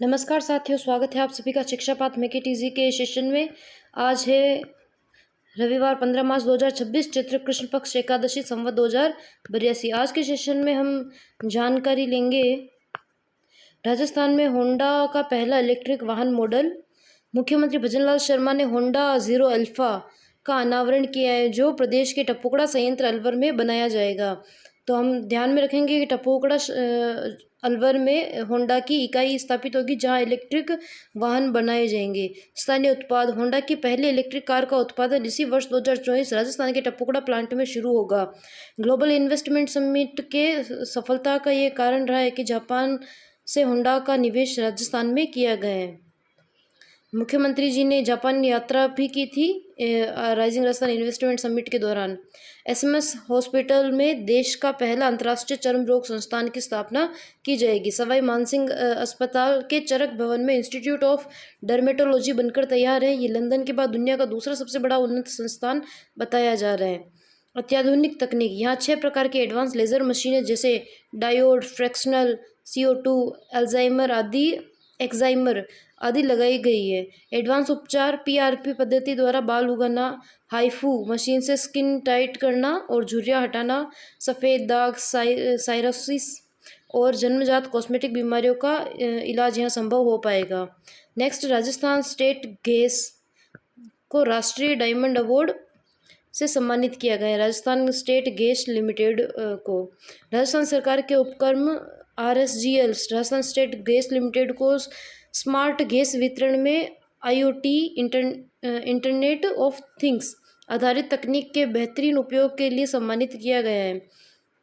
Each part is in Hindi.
नमस्कार साथियों, स्वागत है आप सभी का शिक्षा पाठ मेकेटीजी के सेशन में। आज है रविवार 15 मार्च 2026, चैत्र कृष्ण पक्ष एकादशी संवत 2082। आज के सेशन में हम जानकारी लेंगे राजस्थान में होंडा का पहला इलेक्ट्रिक वाहन मॉडल। मुख्यमंत्री भजनलाल शर्मा ने होंडा जीरो अल्फा का अनावरण किया है, जो प्रदेश के टपुकड़ा संयंत्र अलवर में बनाया जाएगा। तो हम ध्यान में रखेंगे कि टपुकड़ा अलवर में होंडा की इकाई स्थापित होगी, जहां इलेक्ट्रिक वाहन बनाए जाएंगे। स्थानीय उत्पाद। होंडा की पहली इलेक्ट्रिक कार का उत्पादन इसी वर्ष 2024 राजस्थान के टपुकड़ा प्लांट में शुरू होगा। ग्लोबल इन्वेस्टमेंट समिट के सफलता का ये कारण रहा है कि जापान से होंडा का निवेश राजस्थान में किया गया है। मुख्यमंत्री जी ने जापान यात्रा भी की थी राइजिंग राजस्थान इन्वेस्टमेंट समिट के दौरान। एसएमएस हॉस्पिटल में देश का पहला अंतर्राष्ट्रीय चर्म रोग संस्थान की स्थापना की जाएगी। सवाई मानसिंह अस्पताल के चरक भवन में इंस्टीट्यूट ऑफ डर्मेटोलॉजी बनकर तैयार है। ये लंदन के बाद दुनिया का दूसरा सबसे बड़ा उन्नत संस्थान बताया जा रहा है। अत्याधुनिक तकनीक। यहाँ 6 प्रकार की एडवांस लेजर मशीनें जैसे डायोड, फ्रैक्शनल, CO2, एक्साइमर आदि लगाई गई है। एडवांस उपचार। PRP पद्धति द्वारा बाल उगाना, हाइफू मशीन से स्किन टाइट करना और झुर्रियाँ हटाना, सफ़ेद दाग, साइरोसिस और जन्मजात कॉस्मेटिक बीमारियों का इलाज यहाँ संभव हो पाएगा। नेक्स्ट, राजस्थान स्टेट गैस को राष्ट्रीय डायमंड अवार्ड से सम्मानित किया गया है। राजस्थान स्टेट गैस लिमिटेड को राजस्थान सरकार के उपक्रम RSGL Rajasthan state gas limited को स्मार्ट गैस वितरण में IoT इंटरनेट ऑफ थिंग्स आधारित तकनीक के बेहतरीन उपयोग के लिए सम्मानित किया गया है।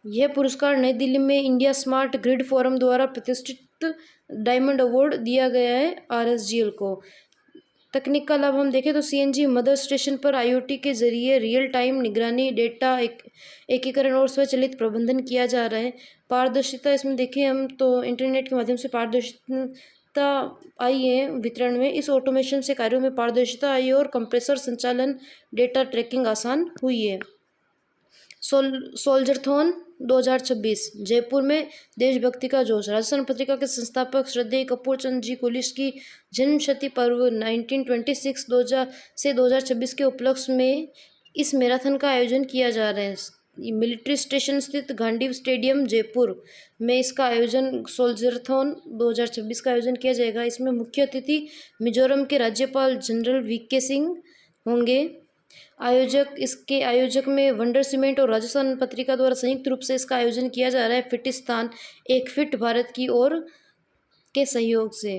यह पुरस्कार नई दिल्ली में इंडिया स्मार्ट ग्रिड फोरम द्वारा प्रतिष्ठित डायमंड अवार्ड दिया गया है RSGL को। तकनीक का लाभ हम देखें तो CNG मदर स्टेशन पर IoT के जरिए रियल टाइम निगरानी, डेटा एकीकरण और स्वचालित प्रबंधन किया जा रहा है। पारदर्शिता। इसमें देखें हम तो इंटरनेट के माध्यम से पारदर्शिता आई है वितरण में। इस ऑटोमेशन से कार्यों में पारदर्शिता आई है और कंप्रेसर संचालन, डेटा ट्रैकिंग आसान हुई है। सोल्जरथॉन 2026 जयपुर में देशभक्ति का जोश। राजस्थान पत्रिका के संस्थापक श्रद्धेय कपूर चंद जी कुलिश की जन्मशती पर्व 1926 से 2026 के उपलक्ष्य में इस मैराथन का आयोजन किया जा रहा है। मिलिट्री स्टेशन स्थित गांधी स्टेडियम जयपुर में इसका आयोजन सोल्जरथॉन 2026 का आयोजन किया जाएगा। इसमें मुख्य अतिथि मिजोरम के राज्यपाल जनरल VK सिंह होंगे। इसके आयोजक में वंडर सीमेंट और राजस्थान पत्रिका द्वारा संयुक्त रूप से इसका आयोजन किया जा रहा है। फिटिस्तान, एक फिट भारत की ओर के सहयोग से।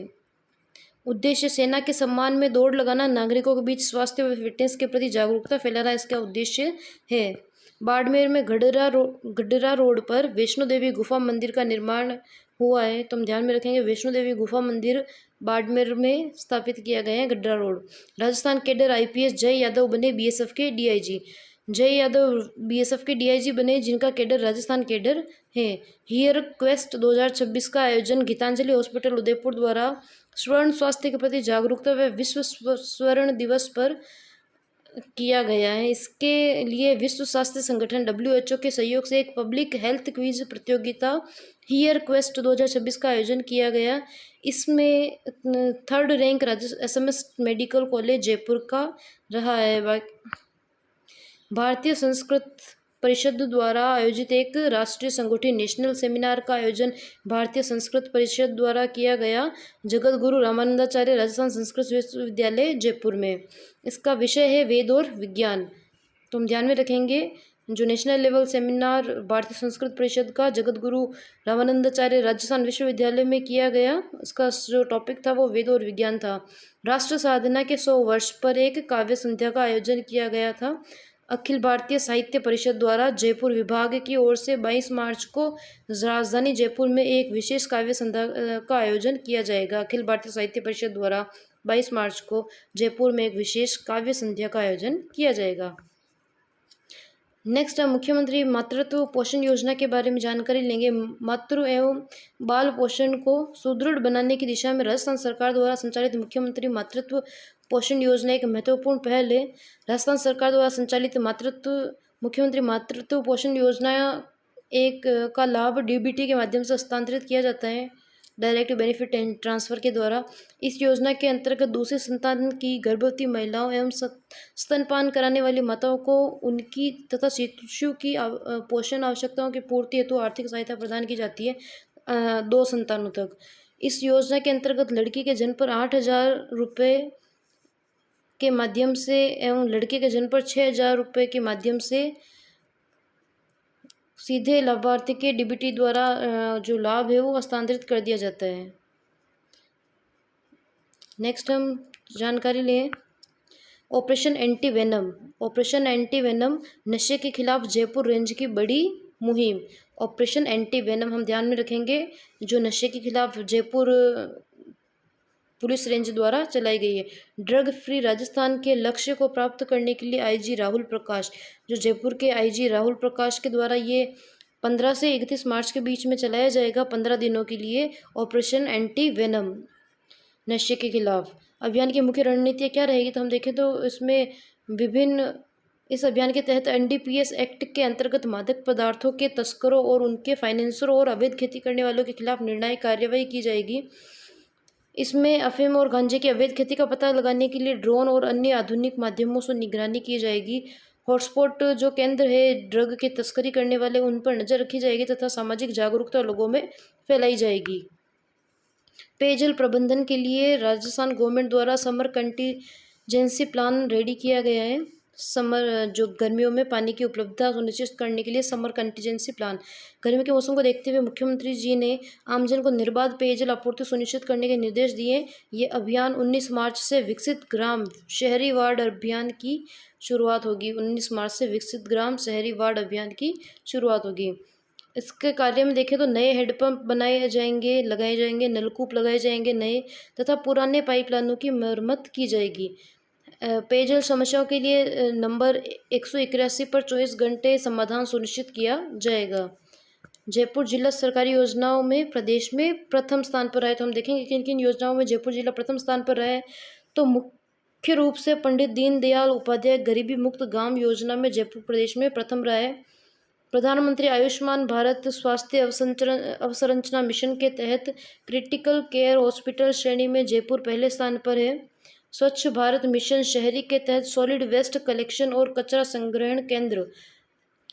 उद्देश्य, सेना के सम्मान में दौड़ लगाना, नागरिकों के बीच स्वास्थ्य व फिटनेस के प्रति जागरूकता फैलाना इसका उद्देश्य है। बाड़मेर में गडरा रोड पर वैष्णो देवी गुफा मंदिर का निर्माण हुआ है। तो हम ध्यान में रखेंगे, वैष्णो देवी गुफा मंदिर बाड़मेर में स्थापित किया गया है, गड्ढा रोड। राजस्थान कैडर IPS जय यादव बने BSF के DIG। जय यादव BSF के DIG बने, जिनका कैडर राजस्थान कैडर है। हियर क्वेस्ट 2026 का आयोजन गीतांजलि हॉस्पिटल उदयपुर द्वारा स्वर्ण स्वास्थ्य के प्रति जागरूकता व विश्व स्वर्ण दिवस पर किया गया है। इसके लिए विश्व स्वास्थ्य संगठन WHO के सहयोग से एक पब्लिक हेल्थ क्विज प्रतियोगिता हियर क्वेस्ट 2026 का आयोजन किया गया। इसमें 3rd rank SMS medical college Jaipur का रहा है। भारतीय संस्कृत परिषद द्वारा आयोजित एक राष्ट्रीय संगठित नेशनल सेमिनार का आयोजन भारतीय संस्कृत परिषद द्वारा किया गया। जगत गुरु रामानंदाचार्य राजस्थान संस्कृत विश्वविद्यालय जयपुर में। इसका विषय है वेद और विज्ञान। तो हम ध्यान में रखेंगे, जो नेशनल लेवल सेमिनार भारतीय संस्कृत परिषद का जगत गुरु रामानंदाचार्य राजस्थान विश्वविद्यालय में किया गया, उसका जो टॉपिक था वो वेद और विज्ञान था। राष्ट्र साधना के 100 वर्ष पर एक काव्य संध्या का आयोजन किया गया था। अखिल भारतीय साहित्य परिषद द्वारा जयपुर विभाग की ओर से 22 मार्च को राजधानी जयपुर में एक विशेष काव्य संध्या का आयोजन किया जाएगा। अखिल भारतीय साहित्य परिषद द्वारा 22 मार्च को जयपुर में एक विशेष काव्य संध्या का आयोजन किया जाएगा। नेक्स्ट, मुख्यमंत्री मातृत्व पोषण योजना के बारे में जानकारी लेंगे। मातृ एवं बाल पोषण को सुदृढ़ बनाने की दिशा में राजस्थान सरकार द्वारा संचालित मुख्यमंत्री मातृत्व पोषण योजना एक महत्वपूर्ण पहल है। राजस्थान सरकार द्वारा संचालित मुख्यमंत्री मातृत्व पोषण योजना एक का लाभ DBT के माध्यम से हस्तांतरित किया जाता है। डायरेक्ट बेनिफिट ट्रांसफ़र के द्वारा। इस योजना के अंतर्गत दूसरे संतान की गर्भवती महिलाओं एवं स्तनपान कराने वाली माताओं को उनकी तथा शिशु की पोषण आवश्यकताओं की पूर्ति हेतु आर्थिक सहायता प्रदान की जाती है 2 संतानों तक। इस योजना के अंतर्गत लड़की के जन्म पर 8,000 रुपये के माध्यम से एवं लड़के के जन्म पर 6,000 रुपये के माध्यम से सीधे लाभार्थी के डीबीटी द्वारा जो लाभ है वो हस्तांतरित कर दिया जाता है। नेक्स्ट हम जानकारी लें operation anti venom. Operation anti venom नशे के खिलाफ जयपुर रेंज की बड़ी मुहिम। ऑपरेशन एंटी वेनम हम ध्यान में रखेंगे जो नशे के खिलाफ जयपुर पुलिस रेंज द्वारा चलाई गई है। ड्रग फ्री राजस्थान के लक्ष्य को प्राप्त करने के लिए आईजी राहुल प्रकाश, जो जयपुर के आईजी राहुल प्रकाश के द्वारा ये 15 से 31 मार्च के बीच में चलाया जाएगा 15 दिनों के लिए ऑपरेशन एंटी वेनम नशे के खिलाफ। अभियान की मुख्य रणनीतियाँ क्या रहेगी तो हम देखें तो इसमें विभिन्न इस अभियान के तहत एनडीपीएस एक्ट के अंतर्गत मादक पदार्थों के तस्करों और उनके फाइनेंसरों और अवैध खेती करने वालों के खिलाफ निर्णायक कार्रवाई की जाएगी। इसमें अफीम और गांजे की अवैध खेती का पता लगाने के लिए ड्रोन और अन्य आधुनिक माध्यमों से निगरानी की जाएगी। हॉटस्पॉट जो केंद्र है ड्रग की तस्करी करने वाले उन पर नज़र रखी जाएगी तथा सामाजिक जागरूकता लोगों में फैलाई जाएगी। पेयजल प्रबंधन के लिए राजस्थान गवर्नमेंट द्वारा समर कंटीजेंसी प्लान रेडी किया गया है। समर जो गर्मियों में पानी की उपलब्धता सुनिश्चित करने के लिए समर कंटीजेंसी प्लान। गर्मी के मौसम को देखते हुए मुख्यमंत्री जी ने आमजन को निर्बाध पेयजल आपूर्ति सुनिश्चित करने के निर्देश दिए। ये अभियान 19 मार्च से विकसित ग्राम शहरी वार्ड अभियान की शुरुआत होगी। 19 मार्च से विकसित ग्राम शहरी वार्ड अभियान की शुरुआत होगी। इसके कार्य में देखें तो नए हेडपंप बनाए जाएंगे, लगाए जाएंगे, नलकूप लगाए जाएंगे नए तथा पुराने पाइपलाइनों की मरम्मत की जाएगी। पेयजल समस्याओं के लिए नंबर 181 पर 24 घंटे समाधान सुनिश्चित किया जाएगा। जयपुर जिला सरकारी योजनाओं में प्रदेश में प्रथम स्थान पर आए तो हम देखेंगे किन किन योजनाओं में जयपुर जिला प्रथम स्थान पर रहा है। तो मुख्य रूप से पंडित दीनदयाल उपाध्याय गरीबी मुक्त गांव योजना में जयपुर प्रदेश में प्रथम रहा है। प्रधानमंत्री आयुष्मान भारत स्वास्थ्य अवसंरचना मिशन के तहत क्रिटिकल केयर हॉस्पिटल श्रेणी में जयपुर पहले स्थान पर है। स्वच्छ भारत मिशन शहरी के तहत सॉलिड वेस्ट कलेक्शन और कचरा संग्रहण केंद्र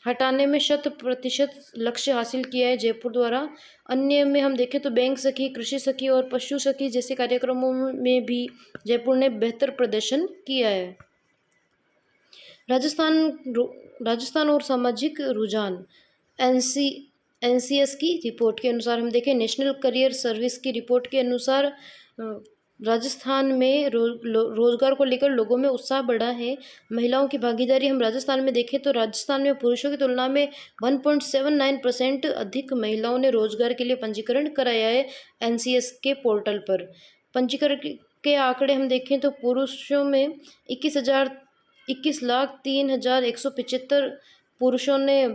हटाने में 100% लक्ष्य हासिल किया है जयपुर द्वारा। अन्य में हम देखें तो बैंक सखी, कृषि सखी और पशु सखी जैसे कार्यक्रमों में भी जयपुर ने बेहतर प्रदर्शन किया है। राजस्थान और सामाजिक रुझान एनसीएस की रिपोर्ट के अनुसार हम देखें नेशनल करियर सर्विस की रिपोर्ट के अनुसार राजस्थान में रोजगार को लेकर लोगों में उत्साह बढ़ा है। महिलाओं की भागीदारी हम राजस्थान में देखें तो राजस्थान में पुरुषों की तुलना में 1.79% अधिक महिलाओं ने रोजगार के लिए पंजीकरण कराया है एनसीएस के पोर्टल पर। पंजीकरण के आंकड़े हम देखें तो पुरुषों में 21,03,175 पुरुषों ने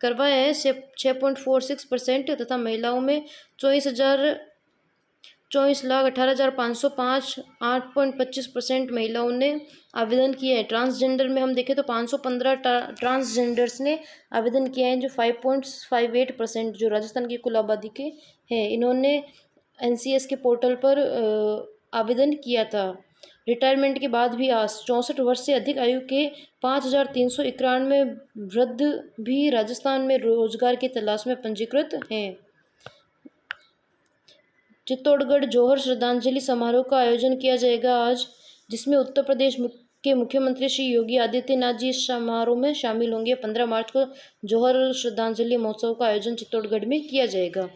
करवाया है 6.46% तथा महिलाओं में 24,18,505 8.25% महिलाओं ने आवेदन किया है। ट्रांसजेंडर में हम देखें तो 515 ट्रांसजेंडर्स ने आवेदन किया है जो 5.58% जो राजस्थान की कुल आबादी के हैं। इन्होंने एनसीएस के पोर्टल पर आवेदन किया था। रिटायरमेंट के बाद भी 64 वर्ष से अधिक आयु के 5,391 वृद्ध भी राजस्थान में रोजगार की तलाश में पंजीकृत हैं। चित्तौड़गढ़ जौहर श्रद्धांजलि समारोह का आयोजन किया जाएगा आज, जिसमें उत्तर प्रदेश के मुख्यमंत्री श्री योगी आदित्यनाथ जी इस समारोह में शामिल होंगे। 15 मार्च को जौहर श्रद्धांजलि महोत्सव का आयोजन चित्तौड़गढ़ में किया जाएगा।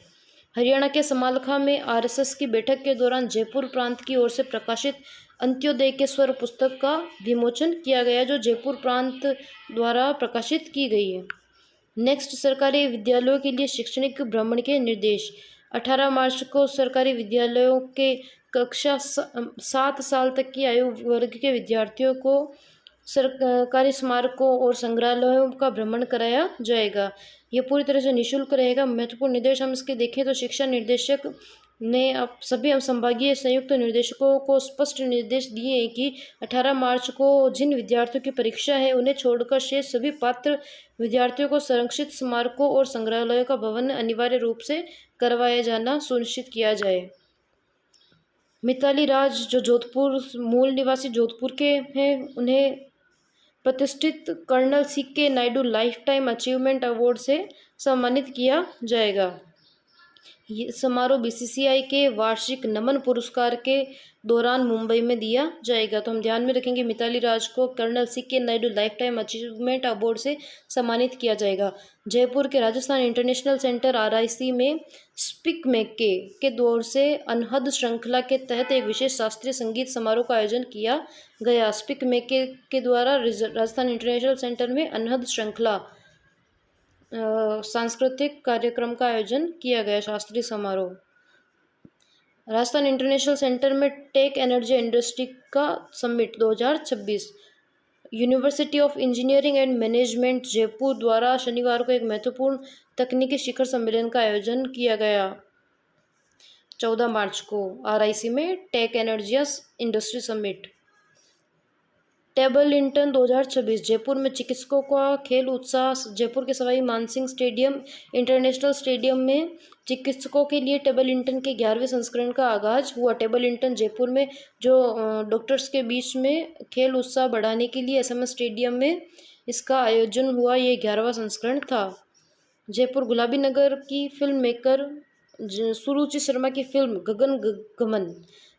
हरियाणा के समालखा में आरएसएस की बैठक के दौरान जयपुर प्रांत की ओर से प्रकाशित अंत्योदय के स्वर पुस्तक का विमोचन किया गया जो जयपुर प्रांत द्वारा प्रकाशित की गई है। नेक्स्ट सरकारी विद्यालयों के लिए शैक्षणिक भ्रमण के निर्देश। 18 मार्च को सरकारी विद्यालयों के कक्षा 7 साल तक की आयु वर्ग के विद्यार्थियों को सरकारी स्मारकों और संग्रहालयों का भ्रमण कराया जाएगा। ये पूरी तरह से निःशुल्क रहेगा। महत्वपूर्ण निर्देश हम इसके देखें तो शिक्षा निर्देशक ने अब सभी संभागीय संयुक्त निर्देशकों को स्पष्ट निर्देश दिए हैं कि 18 मार्च को जिन विद्यार्थियों की परीक्षा है उन्हें छोड़कर शेष सभी पात्र विद्यार्थियों को संरक्षित स्मारकों और संग्रहालयों का भवन अनिवार्य रूप से करवाया जाना सुनिश्चित किया जाए। मिताली राज जो जोधपुर मूल निवासी जोधपुर के हैं, उन्हें प्रतिष्ठित colonel CK Naidu lifetime achievement award से सम्मानित किया जाएगा। ये समारोह BCCI के वार्षिक नमन पुरस्कार के दौरान मुंबई में दिया जाएगा। तो हम ध्यान में रखेंगे मिताली राज को colonel CK Naidu lifetime achievement award से सम्मानित किया जाएगा। जयपुर के राजस्थान इंटरनेशनल सेंटर RIC में स्पीक मैके के दौर से अनहद श्रृंखला के तहत एक विशेष शास्त्रीय संगीत समारोह का आयोजन किया गया। स्पीक मैके के द्वारा राजस्थान इंटरनेशनल सेंटर में अनहद श्रृंखला सांस्कृतिक कार्यक्रम का आयोजन किया गया। शास्त्रीय समारोह राजस्थान इंटरनेशनल सेंटर में टेक एनर्जी इंडस्ट्री का summit 2026 university of engineering and management Jaipur द्वारा शनिवार को एक महत्वपूर्ण तकनीकी शिखर सम्मेलन का आयोजन किया गया। 14 मार्च को RIC में टेक एनर्जी इंडस्ट्री समिट। टेबलटन 2026 जयपुर में चिकित्सकों का खेल उत्साह। जयपुर के Sawai Mansingh stadium international stadium में चिकित्सकों के लिए टेबलटन के 11वें संस्करण का आगाज हुआ। टेबलटन जयपुर में जो डॉक्टर्स के बीच में खेल उत्साह बढ़ाने के लिए SMS स्टेडियम में इसका आयोजन हुआ। ये 11वां संस्करण था। जयपुर गुलाबी नगर की फिल्म मेकर सुरुचि शर्मा की फिल्म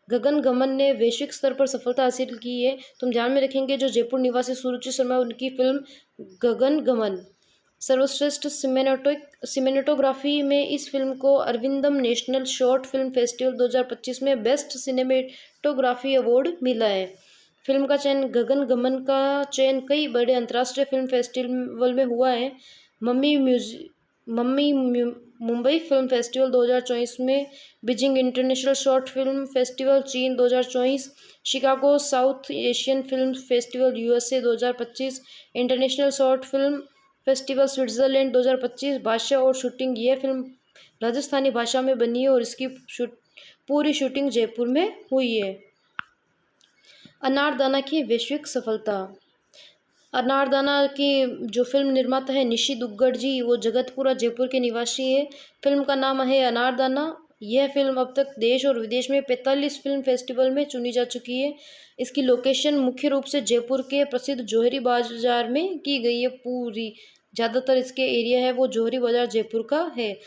गगन गमन ने वैश्विक स्तर पर सफलता हासिल की है। तुम ध्यान में रखेंगे जो जयपुर निवासी सुरुचि शर्मा, उनकी फिल्म गगन गमन सर्वश्रेष्ठ सिनेमेटोग्राफी में इस फिल्म को अरविंदम नेशनल शॉर्ट फिल्म फेस्टिवल 2025 में बेस्ट सिनेमेटोग्राफी अवार्ड मिला है। फिल्म का चयन गगन गमन का चयन कई बड़े अंतर्राष्ट्रीय फिल्म फेस्टिवल में हुआ है। मम्मी मुंबई फिल्म फेस्टिवल 2024 में, Beijing international short film festival चीन 2024, Chicago south Asian film festival USA 2025, international short film festival Switzerland 2025। भाषा और शूटिंग, यह फिल्म राजस्थानी भाषा में बनी है और इसकी पूरी शूटिंग जयपुर में हुई है। अनारदाना की वैश्विक सफलता। अनारदाना की जो फिल्म निर्माता है निशी दुग्गड़ जी, वो जगतपुरा जयपुर के निवासी है। फिल्म का नाम है अनारदाना। यह फिल्म अब तक देश और विदेश में 45 फिल्म फेस्टिवल में चुनी जा चुकी है। इसकी लोकेशन मुख्य रूप से जयपुर के प्रसिद्ध जौहरी बाजार में की गई है। पूरी ज़्यादातर इसके एरिया है वो जौहरी बाजार जयपुर का है।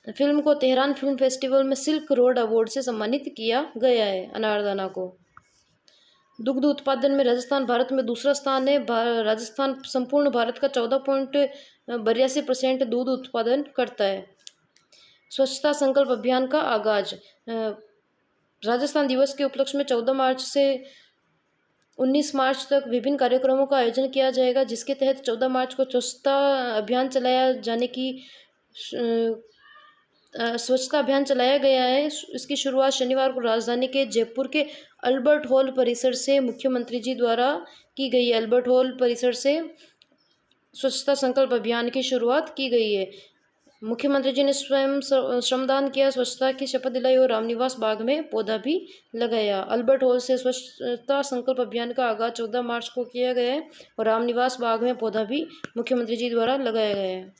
फिल्म को तेहरान फिल्म फेस्टिवल में सिल्क रोड अवार्ड से सम्मानित किया गया है। अनारदाना को दुग्ध उत्पादन में राजस्थान भारत में दूसरा स्थान है। राजस्थान संपूर्ण भारत का 14.82% दूध उत्पादन करता है। स्वच्छता संकल्प अभियान का आगाज। राजस्थान दिवस के उपलक्ष्य में 14 मार्च से 19 मार्च तक विभिन्न कार्यक्रमों का आयोजन किया जाएगा, जिसके तहत 14 मार्च को स्वच्छता अभियान चलाया गया है। इसकी शुरुआत शनिवार को राजधानी के जयपुर के अल्बर्ट हॉल परिसर से मुख्यमंत्री जी द्वारा की गई है। अल्बर्ट हॉल परिसर से स्वच्छता संकल्प अभियान की शुरुआत की गई है। मुख्यमंत्री जी ने स्वयं श्रमदान किया, स्वच्छता की शपथ दिलाई और रामनिवास बाग में पौधा भी लगाया। अल्बर्ट हॉल से स्वच्छता संकल्प अभियान का आगाज 14 मार्च को किया गया है और रामनिवास बाग में पौधा भी मुख्यमंत्री जी द्वारा लगाया गया है।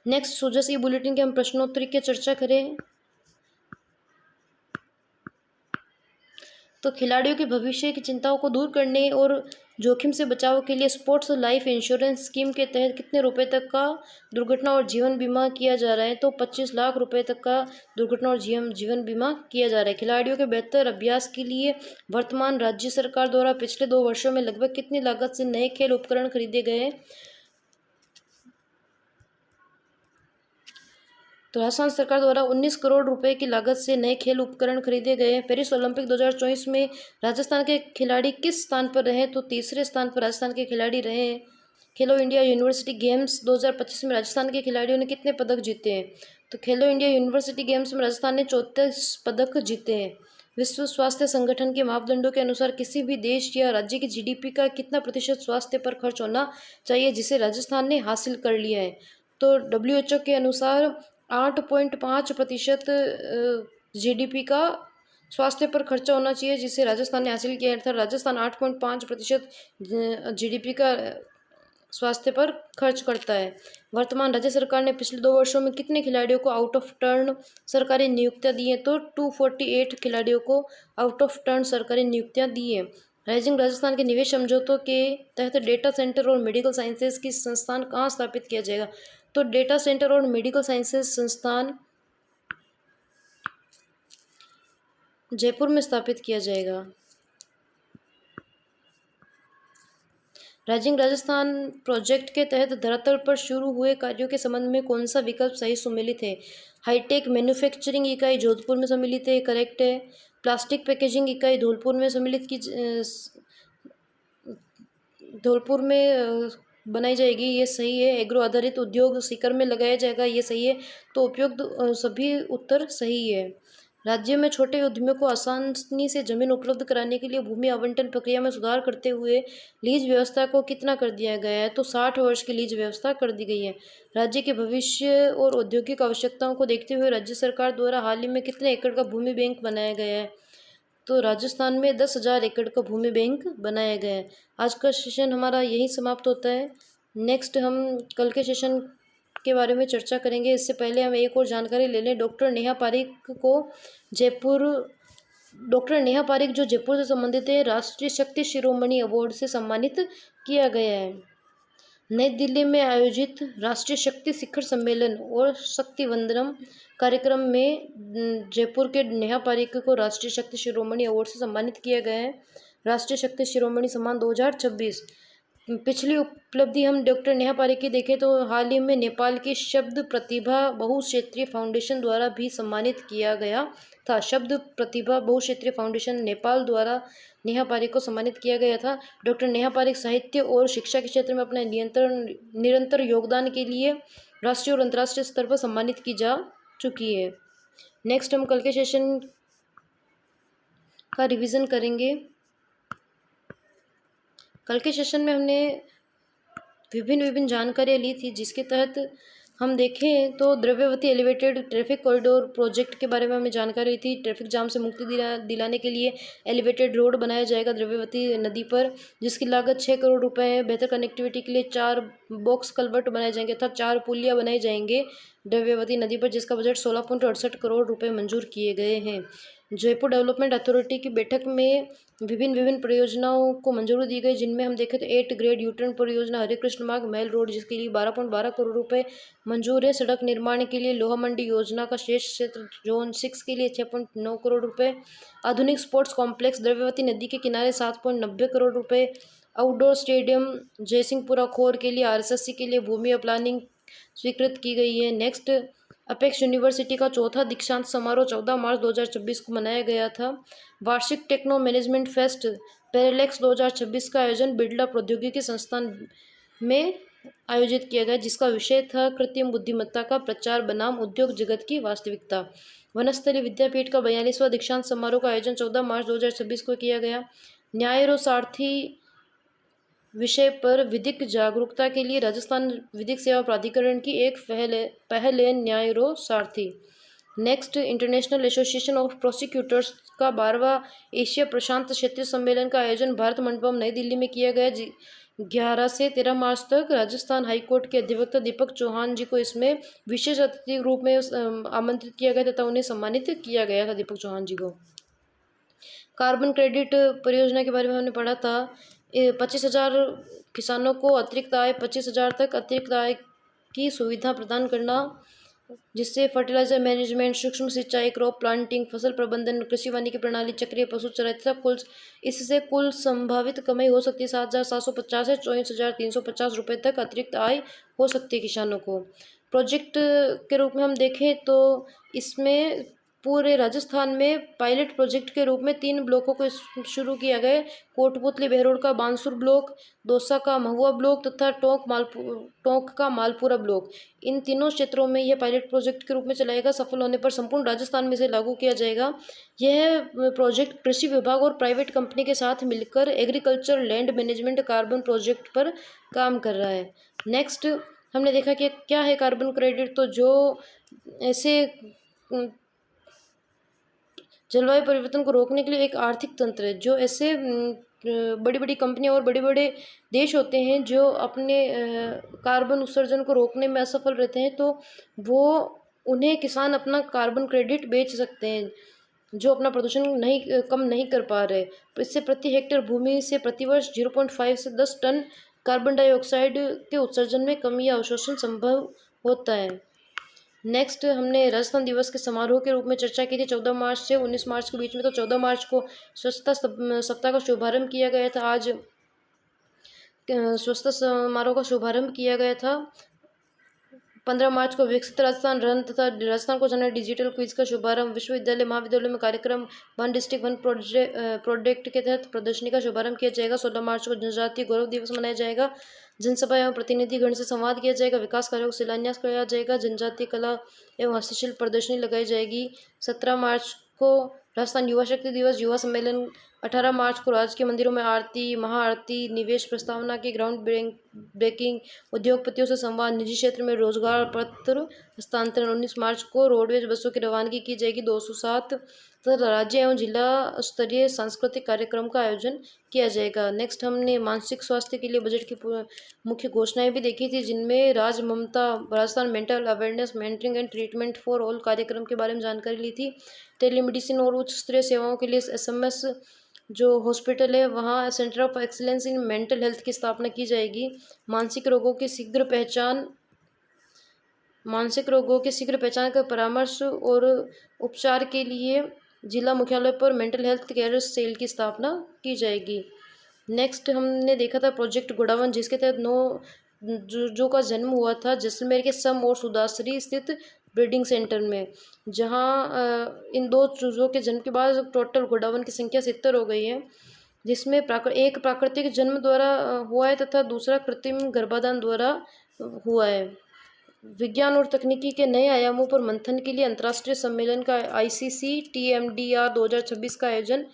नेक्स्ट सोजस ई बुलेटिन के हम प्रश्नोत्तरी की चर्चा करें तो खिलाड़ियों के भविष्य की चिंताओं को दूर करने और जोखिम से बचाव के लिए स्पोर्ट्स लाइफ इंश्योरेंस स्कीम के तहत कितने रुपए तक का दुर्घटना और जीवन बीमा किया जा रहा है? तो 25 लाख रुपए तक का दुर्घटना और जीवन बीमा किया जा रहा है। खिलाड़ियों के बेहतर अभ्यास के लिए वर्तमान राज्य सरकार द्वारा पिछले 2 वर्षों में लगभग कितनी लागत से नए खेल उपकरण खरीदे गए हैं? तो राजस्थान सरकार द्वारा 19 करोड़ रुपए की लागत से नए खेल उपकरण खरीदे गए हैं। पेरिस ओलंपिक 2024 में राजस्थान के खिलाड़ी किस स्थान पर रहे? तो तीसरे स्थान पर राजस्थान के खिलाड़ी रहे हैं। खेलो इंडिया यूनिवर्सिटी गेम्स 2025 में राजस्थान के खिलाड़ियों ने कितने पदक जीते हैं? तो खेलो इंडिया यूनिवर्सिटी गेम्स में राजस्थान ने 34 पदक जीते हैं। विश्व स्वास्थ्य संगठन के मापदंडों के अनुसार किसी भी देश या राज्य की GDP का कितना प्रतिशत स्वास्थ्य पर खर्च होना चाहिए, जिसे राजस्थान ने हासिल कर लिया है? तो WHO के अनुसार 8.5% GDP का स्वास्थ्य पर खर्चा होना चाहिए, जिसे राजस्थान ने हासिल किया था। राजस्थान 8.5% GDP का स्वास्थ्य पर खर्च करता है। वर्तमान राज्य सरकार ने पिछले 2 वर्षों में कितने खिलाड़ियों को आउट ऑफ टर्न सरकारी नियुक्तियां दी हैं? तो 248 खिलाड़ियों को आउट ऑफ टर्न सरकारी नियुक्तियां दी हैं। राइजिंग राजस्थान के निवेश समझौतों के तहत डेटा सेंटर और मेडिकल साइंसेज की संस्थान कहाँ स्थापित किया जाएगा? तो डेटा सेंटर और मेडिकल साइंसेज संस्थान जयपुर में स्थापित किया जाएगा। राइजिंग राजस्थान प्रोजेक्ट के तहत धरातल पर शुरू हुए कार्यों के संबंध में कौन सा विकल्प सही सम्मिलित है? हाईटेक मैन्युफैक्चरिंग इकाई जोधपुर में सम्मिलित है, करेक्ट है। प्लास्टिक पैकेजिंग इकाई धौलपुर में सम्मिलित की धौलपुर में बनाई जाएगी, ये सही है। एग्रो आधारित उद्योग सीकर में लगाया जाएगा, ये सही है। तो उपयुक्त सभी उत्तर सही है। राज्य में छोटे उद्यमियों को आसानी से जमीन उपलब्ध कराने के लिए भूमि आवंटन प्रक्रिया में सुधार करते हुए लीज व्यवस्था को कितना कर दिया गया है? तो 60 वर्ष की लीज व्यवस्था कर दी गई है। राज्य के भविष्य और औद्योगिक आवश्यकताओं को देखते हुए राज्य सरकार द्वारा हाल ही में कितने एकड़ का भूमि बैंक बनाया गया है? तो राजस्थान में 10,000 एकड़ का भूमि बैंक बनाया गया है। आज का सेशन हमारा यही समाप्त होता है। नेक्स्ट हम कल के सेशन के बारे में चर्चा करेंगे। इससे पहले हम एक और जानकारी ले लें। डॉक्टर नेहा पारिक जो जयपुर से संबंधित है, राष्ट्रीय शक्ति शिरोमणि अवार्ड से सम्मानित किया गया है। नई दिल्ली में आयोजित राष्ट्रीय शक्ति शिखर सम्मेलन और शक्ति वंदनम कार्यक्रम में जयपुर के नेहा पारिक को राष्ट्रीय शक्ति शिरोमणि अवार्ड से सम्मानित किया गया है। राष्ट्रीय शक्ति शिरोमणि सम्मान 2026। पिछली उपलब्धि हम डॉक्टर नेहा पारिक की देखें तो हाल ही में नेपाल की शब्द प्रतिभा बहुक्षेत्रीय फाउंडेशन द्वारा भी सम्मानित किया गया था। शब्द प्रतिभा बहुक्षेत्रीय फाउंडेशन नेपाल द्वारा नेहा पारिक को सम्मानित किया गया था। डॉक्टर नेहा पारिक साहित्य और शिक्षा के क्षेत्र में अपने निरंतर योगदान के लिए राष्ट्रीय और अंतर्राष्ट्रीय स्तर पर सम्मानित की जा चुकी है। नेक्स्ट हम कल के सेशन का रिवीजन करेंगे। कल के सेशन में हमने विभिन्न जानकारियाँ ली थी, जिसके तहत हम देखें तो Dravyavati elevated traffic corridor project के बारे में हमने जानकारी ली थी। ट्रैफिक जाम से मुक्ति दिलाने के लिए एलिवेटेड रोड बनाया जाएगा द्रव्यवती नदी पर, जिसकी लागत 6 करोड़ रुपए है। बेहतर कनेक्टिविटी के लिए 4 बॉक्स कल्वर्ट बनाए जाएंगे अर्थात 4 पुलिया बनाए जाएंगे द्रव्यवती नदी पर, जिसका बजट 16.68 करोड़ रुपए मंजूर किए गए हैं। जयपुर डेवलपमेंट अथॉरिटी की बैठक में विभिन्न परियोजनाओं को मंजूरी दी गई, जिनमें हम देखें तो 8 ग्रेड यूटर्न परियोजना हरे कृष्ण मार्ग महल रोड, जिसके लिए 12.12 करोड़ रुपए मंजूर है। सड़क निर्माण के लिए लोहा मंडी योजना का शेष क्षेत्र जोन 6 के लिए 6.9 करोड़ रुपए। आधुनिक स्पोर्ट्स कॉम्प्लेक्स द्रव्यवती नदी के किनारे 7.90 करोड़ रुपए। आउटडोर स्टेडियम जयसिंहपुरा खोर के लिए RSSC के लिए भूमि प्लानिंग स्वीकृत की गई है। नेक्स्ट, अपेक्स यूनिवर्सिटी का चौथा दीक्षांत समारोह 14 मार्च 2026 को मनाया गया था। वार्षिक टेक्नो मैनेजमेंट फेस्ट पेरेलेक्स 2026 का आयोजन बिरला प्रौद्योगिकी संस्थान में आयोजित किया गया, जिसका विषय था कृत्रिम बुद्धिमत्ता का प्रचार बनाम उद्योग जगत की वास्तविकता। वनस्थली विद्यापीठ का 42वां दीक्षांत समारोह का आयोजन 14 मार्च 2026 को किया गया। न्याय सारथी विषय पर विधिक जागरूकता के लिए राजस्थान विधिक सेवा प्राधिकरण की एक पहल है न्यायरो सारथी। Next, international association of prosecutors का 12वां एशिया प्रशांत क्षेत्रीय सम्मेलन का आयोजन भारत मंडपम नई दिल्ली में किया गया। 11 से 13 मार्च तक राजस्थान हाईकोर्ट के अधिवक्ता दीपक चौहान जी को इसमें विशेष अतिथि के रूप में आमंत्रित किया गया तथा उन्हें सम्मानित किया गया था, दीपक चौहान जी को। कार्बन क्रेडिट परियोजना के बारे में हमने पढ़ा था। 25,000 किसानों को अतिरिक्त आय 25,000 तक अतिरिक्त आय की सुविधा प्रदान करना, जिससे फर्टिलाइजर मैनेजमेंट, सूक्ष्म सिंचाई, क्रॉप प्लांटिंग, फसल प्रबंधन, कृषि वानिकी प्रणाली, चक्रीय पशु चराई तथा इससे कुल संभावित कमाई हो सकती है 7,750 से 24,350 रुपये तक अतिरिक्त आय हो सकती है किसानों को। प्रोजेक्ट के रूप में हम देखें तो इसमें पूरे राजस्थान में पायलट प्रोजेक्ट के रूप में 3 ब्लॉकों को शुरू किया गया। कोटपुतली बहरोड का बांसुर ब्लॉक, दौसा का महुआ ब्लॉक तथा टोंक का मालपुरा ब्लॉक। इन तीनों क्षेत्रों में यह पायलट प्रोजेक्ट के रूप में चलाएगा। सफल होने पर संपूर्ण राजस्थान में इसे लागू किया जाएगा। यह प्रोजेक्ट कृषि विभाग और प्राइवेट कंपनी के साथ मिलकर agriculture land management carbon project पर काम कर रहा है। नेक्स्ट, हमने देखा कि क्या है कार्बन क्रेडिट। तो जो ऐसे जलवायु परिवर्तन को रोकने के लिए एक आर्थिक तंत्र है, जो ऐसे बड़ी बड़ी कंपनियां और बड़े बड़े देश होते हैं जो अपने कार्बन उत्सर्जन को रोकने में असफल रहते हैं, तो वो उन्हें किसान अपना कार्बन क्रेडिट बेच सकते हैं, जो अपना प्रदूषण नहीं कम नहीं कर पा रहे। तो इससे प्रति हेक्टेयर भूमि से प्रतिवर्ष 0.5 से 10 टन कार्बन डाइऑक्साइड के उत्सर्जन में कमी या अवशोषण संभव होता है। नेक्स्ट हमने राजस्थान दिवस के समारोह के रूप में चर्चा की थी 14 मार्च से 19 मार्च के बीच में। तो 14 मार्च को स्वच्छता सप्ताह का शुभारंभ किया गया था। आज स्वच्छता समारोह का शुभारंभ किया गया था। 15 मार्च को विकसित राजस्थान रन तथा राजस्थान को जाना डिजिटल क्विज का शुभारंभ। विश्वविद्यालय महाविद्यालय में कार्यक्रम वन डिस्ट्रिक्ट वन प्रोजेक्ट के तहत प्रदर्शनी का शुभारंभ किया जाएगा। 16 मार्च को जनजातीय गौरव दिवस मनाया जाएगा। जनसभा एवं प्रतिनिधि गण से संवाद किया जाएगा। विकास कार्यों को शिलान्यास किया जाएगा। जनजातीय कला एवं हस्तशिल्प प्रदर्शनी लगाई जाएगी। 17 मार्च को राजस्थान युवा शक्ति दिवस युवा सम्मेलन। 18 मार्च को राजकीय मंदिरों में आरती महाआरती, निवेश प्रस्तावना की ग्राउंड ब्रेकिंग, उद्योगपतियों से संवाद, निजी क्षेत्र में रोजगार पत्र हस्तांतरण। 19 मार्च को रोडवेज बसों की रवानगी की जाएगी 207 तथा राज्य एवं जिला स्तरीय सांस्कृतिक कार्यक्रम का आयोजन किया जाएगा। नेक्स्ट हमने मानसिक स्वास्थ्य के लिए बजट की मुख्य घोषणाएं भी देखी थी, जिनमें Rajasthan mental awareness mentoring and treatment for all कार्यक्रम के बारे में जानकारी ली थी। टेलीमेडिसिन और उच्च स्तरीय सेवाओं के लिए SMS जो हॉस्पिटल है वहाँ centre of excellence in mental health की स्थापना की जाएगी। मानसिक रोगों की शीघ्र पहचान कर परामर्श और उपचार के लिए जिला मुख्यालय पर मेंटल हेल्थ केयर सेल की स्थापना की जाएगी। नेक्स्ट हमने देखा था प्रोजेक्ट गुड़ावन, जिसके तहत 9 जो का जन्म हुआ था जैसलमेर के सम और सुदासरी स्थित ब्रीडिंग सेंटर में, जहां इन 2 चूजों के जन्म के बाद टोटल गुड़ावन की संख्या 70 हो गई है, जिसमें एक प्राकृतिक जन्म द्वारा हुआ है तथा दूसरा कृत्रिम गर्भाधान द्वारा हुआ है। विज्ञान और तकनीकी के नए आयामों पर मंथन के लिए अंतर्राष्ट्रीय सम्मेलन का ICC TMDR 2026 का आयोजन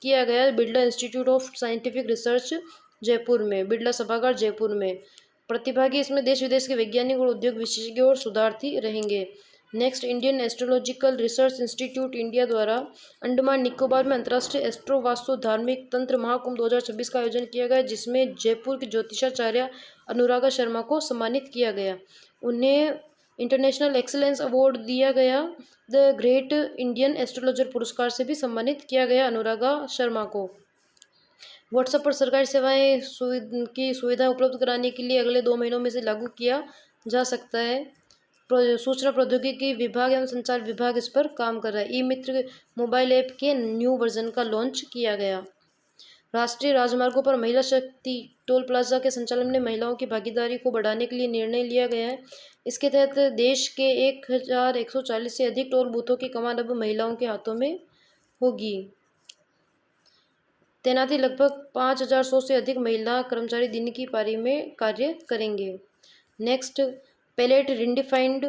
किया गया Birla institute of scientific research Jaipur में, बिरला सभागार जयपुर में। प्रतिभागी इसमें देश विदेश के वैज्ञानिक और उद्योग विशेषज्ञ और शोधार्थी रहेंगे। Next Indian astrological research institute India द्वारा अंडमान निकोबार में अंतर्राष्ट्रीय एस्ट्रो वास्तु धार्मिक तंत्र महाकुंभ 2026 का आयोजन किया गया, जिसमें जयपुर के ज्योतिषाचार्य अनुरागा शर्मा को सम्मानित किया गया। उन्हें इंटरनेशनल एक्सीलेंस अवार्ड दिया गया। द ग्रेट इंडियन एस्ट्रोलॉजर पुरस्कार से भी सम्मानित किया गया अनुरागा शर्मा को। व्हाट्सएप पर सरकारी सेवाएं की सुविधा उपलब्ध कराने के लिए अगले 2 महीनों में से लागू किया जा सकता है। सूचना प्रौद्योगिकी विभाग एवं संचार विभाग इस पर काम कर रहा है। ई-मित्र मोबाइल ऐप के न्यू वर्जन का लॉन्च किया गया। राष्ट्रीय राजमार्गों पर महिला शक्ति टोल प्लाजा के संचालन में महिलाओं की भागीदारी को बढ़ाने के लिए निर्णय लिया गया है। इसके तहत देश के 1140 से अधिक टोल बूथों की कमान अब महिलाओं के हाथों में होगी। तैनाती लगभग 5100 से अधिक महिला कर्मचारी दिन की पारी में कार्य करेंगे। नेक्स्ट पैलेट रिडिफाइंड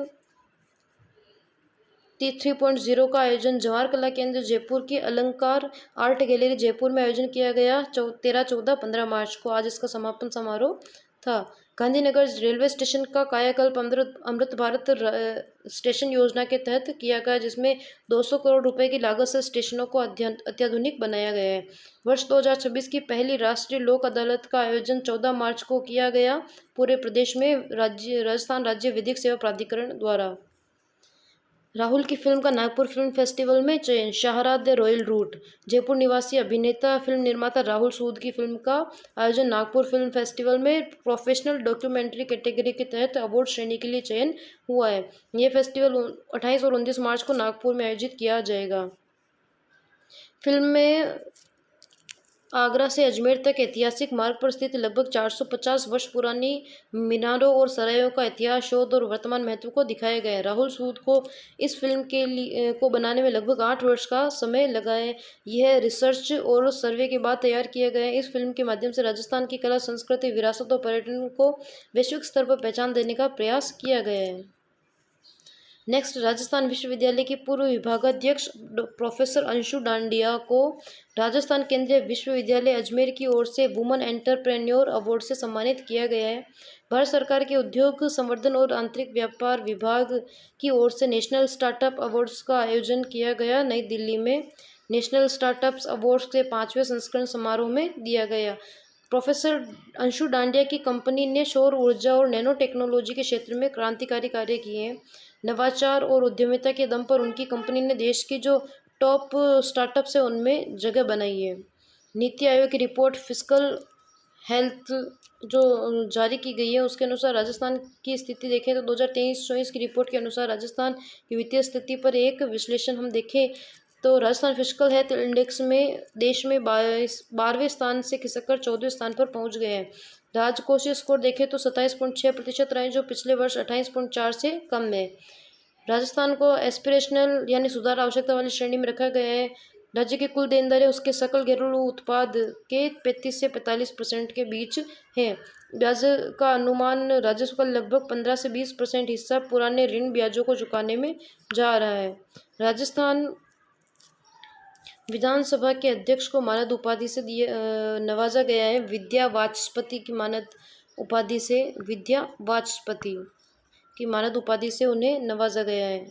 3.0 का आयोजन जवाहर कला केंद्र जयपुर की अलंकार आर्ट गैलरी जयपुर में आयोजन किया गया 13, 14, 15 मार्च को। आज इसका समापन समारोह था। गांधीनगर रेलवे स्टेशन का कायाकल्प अमृत भारत स्टेशन योजना के तहत किया गया, जिसमें 200 करोड़ रुपए की लागत से स्टेशनों को अत्याधुनिक बनाया गया है। वर्ष 2026 की पहली राष्ट्रीय लोक अदालत का आयोजन 14 मार्च को किया गया पूरे प्रदेश में राजस्थान राज्य विधिक सेवा प्राधिकरण द्वारा। राहुल की फिल्म का नागपुर फिल्म फेस्टिवल में चयन। शाहराद द रॉयल रूट। जयपुर निवासी अभिनेता फिल्म निर्माता राहुल सूद की फिल्म का आयोजन नागपुर फिल्म फेस्टिवल में प्रोफेशनल डॉक्यूमेंट्री कैटेगरी के तहत अवार्ड श्रेणी के लिए चयन हुआ है। यह फेस्टिवल 28 और 29 मार्च को नागपुर में आयोजित किया जाएगा। फिल्म में आगरा से अजमेर तक ऐतिहासिक मार्ग पर स्थित लगभग 450 वर्ष पुरानी मीनारों और सरायों का इतिहास, शोध और वर्तमान महत्व को दिखाया गया है। राहुल सूद को इस फिल्म को बनाने में लगभग 8 वर्ष का समय लगा है। यह रिसर्च और सर्वे के बाद तैयार किया गया है। इस फिल्म के माध्यम से राजस्थान की कला, संस्कृति, विरासत और पर्यटन को वैश्विक स्तर पर पहचान देने का प्रयास किया गया है। नेक्स्ट, राजस्थान विश्वविद्यालय की पूर्व विभागाध्यक्ष प्रोफेसर अंशु डांडिया को राजस्थान केंद्रीय विश्वविद्यालय अजमेर की ओर से वुमन एंटरप्रेन्योर अवार्ड से सम्मानित किया गया है। भारत सरकार के उद्योग संवर्धन और आंतरिक व्यापार विभाग की ओर से नेशनल स्टार्टअप अवार्ड्स का आयोजन किया गया। नई दिल्ली में नेशनल स्टार्टअप्स अवार्ड्स के 5वें संस्करण समारोह में दिया गया। प्रोफेसर अंशु डांडिया की कंपनी ने सौर ऊर्जा और नैनो टेक्नोलॉजी के क्षेत्र में क्रांतिकारी कार्य किए हैं। नवाचार और उद्यमिता के दम पर उनकी कंपनी ने देश की जो टॉप स्टार्टअप्स है उनमें जगह बनाई है। नीति आयोग की रिपोर्ट फिस्कल हेल्थ जो जारी की गई है उसके अनुसार राजस्थान की स्थिति देखें तो 2023-24 की रिपोर्ट के अनुसार राजस्थान की वित्तीय स्थिति पर एक विश्लेषण हम देखें तो राजस्थान फिस्कल हेल्थ इंडेक्स में देश में 12वें स्थान से खिसककर 14वें स्थान पर पहुंच गए हैं। राजकोषीय स्कोर देखें तो 27.6% रहे जो पिछले वर्ष 28.4 से कम है। राजस्थान को एस्पिरेशनल यानी सुधार आवश्यकता वाली श्रेणी में रखा गया है। राज्य की कुल देनदारी उसके सकल घरेलू उत्पाद के 35 से 45% के बीच है। ब्याज का अनुमान राजस्व का लगभग 15 से 20% हिस्सा पुराने ऋण ब्याजों को चुकाने में जा रहा है। राजस्थान विधानसभा के अध्यक्ष को मानद उपाधि से नवाजा गया है। विद्या वाचस्पति की मानद उपाधि से उन्हें नवाजा गया है।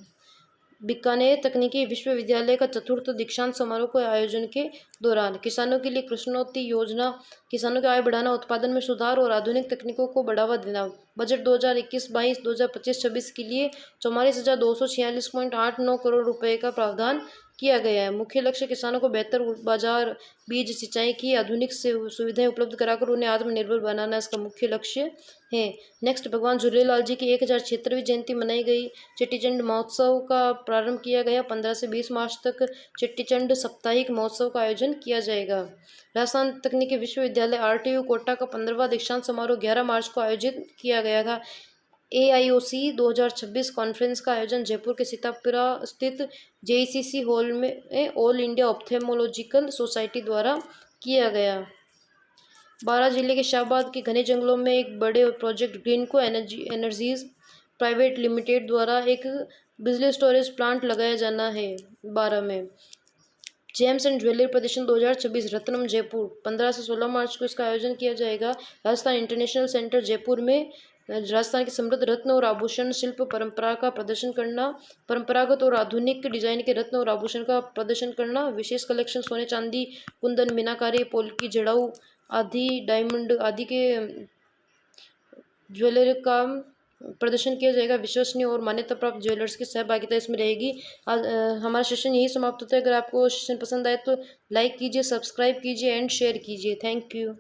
बीकानेर तकनीकी विश्वविद्यालय का चतुर्थ दीक्षांत समारोह के आयोजन के दौरान किसानों के लिए कृष्णोत्ती योजना, किसानों की आय बढ़ाना, उत्पादन में सुधार और आधुनिक तकनीकों को बढ़ावा देना। बजट 2021-22, 2025-26 के लिए 44,246.89 करोड़ रुपए का प्रावधान किया गया है। मुख्य लक्ष्य किसानों को बेहतर बाजार, बीज, सिंचाई की आधुनिक सुविधाएं उपलब्ध कराकर उन्हें आत्मनिर्भर बनाना इसका मुख्य लक्ष्य है। नेक्स्ट, भगवान झूलेलाल जी की 1076वीं जयंती मनाई गई। चेटीचंड महोत्सव का प्रारंभ किया गया। 15 से 20 मार्च तक चेटीचंड साप्ताहिक महोत्सव का आयोजन किया जाएगा। राजस्थान तकनीकी विश्वविद्यालय RTU कोटा का 15वां दीक्षांत समारोह 11 मार्च को आयोजित किया गया था। AIOC 2026 कॉन्फ्रेंस का आयोजन जयपुर के सीतापुरा स्थित JCC हॉल में ऑल इंडिया ऑप्थेल्मोलॉजिकल सोसाइटी द्वारा किया गया। बारां जिले के शाहबाद के घने जंगलों में एक बड़े project Greenko energies private limited द्वारा एक बिजली स्टोरेज प्लांट लगाया जाना है। बारां में जेम्स एंड ज्वेलरी प्रदर्शन 2026 रत्नम जयपुर 15 से 16 मार्च को इसका आयोजन किया जाएगा। राजस्थान इंटरनेशनल सेंटर जयपुर में राजस्थान के समृद्ध रत्न और आभूषण शिल्प परंपरा का प्रदर्शन करना, परंपरागत और आधुनिक डिजाइन के रत्न और आभूषण का प्रदर्शन करना, विशेष कलेक्शन सोने चांदी, कुंदन, मीनाकारी, पोल्की, जड़ाऊ आदि, डायमंड आदि के ज्वेलरी का प्रदर्शन किया जाएगा। विश्वसनीय और मान्यता प्राप्त ज्वेलर्स की सहभागिता इसमें रहेगी। हमारा सेशन यही समाप्त होता है। अगर आपको सेशन पसंद आए तो लाइक कीजिए, सब्सक्राइब कीजिए एंड शेयर कीजिए। Thank you.